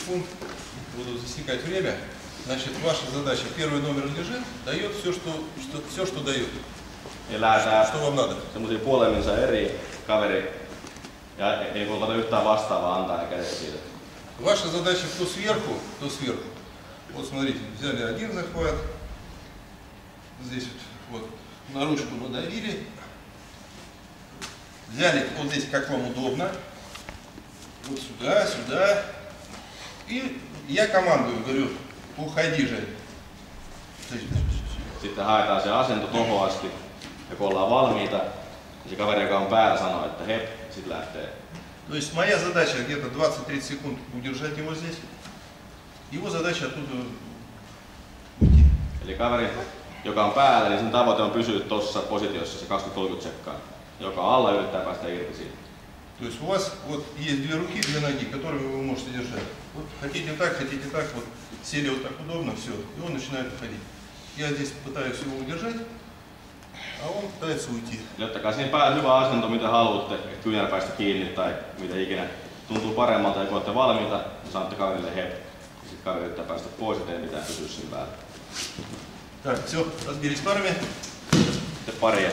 секунд. Буду засекать время. Значит, ваша задача, первый номер лежит, дает все, что дает. Что вам надо? Semmoisia puoleminsa eri kaveri ja ei voi yhtään vastaavaa antaa ne kädet siitä. Ваша задача кто сверху, то сверху. Вот смотрите, взяли один захват. Здесь вот на ручку надавили. Взяли вот здесь, как вам удобно. Вот сюда, сюда. И я командую, говорю, уходи же. Sitten haetaan se asento tohon asti. Ja kun ollaan valmiita, niin se kaveri, joka on päällä, sanoo, että hep, sit lähtee. То есть моя задача где-то 20-30 секунд удержать его здесь. Его задача оттуда уйти. Eli kaveri, joka on päällä, niin sen tavoite on pysyä tuossa positiossa se 20-30 sekkaa. Joka alla yrittää päästä irti siitä. То есть у вас вот есть две руки, две ноги, которыми вы можете держать. Вот хотите так, вот сели вот так удобно, все, и он начинает уходить. Я здесь пытаюсь его удержать, а он пытается уйти. Ottakaa siihen päälle hyvä asento, mitä haluatte, että kyynärpäistä kiinni tai mitä ikinä tuntuu paremmalta, ja kun olette valmiita, niin saatte kaverille hep. Ja sitten kaveri yrittää päästä pois, ettei mitään pysyä siinä päällä. Так, все, разбились парами. Sitten paria.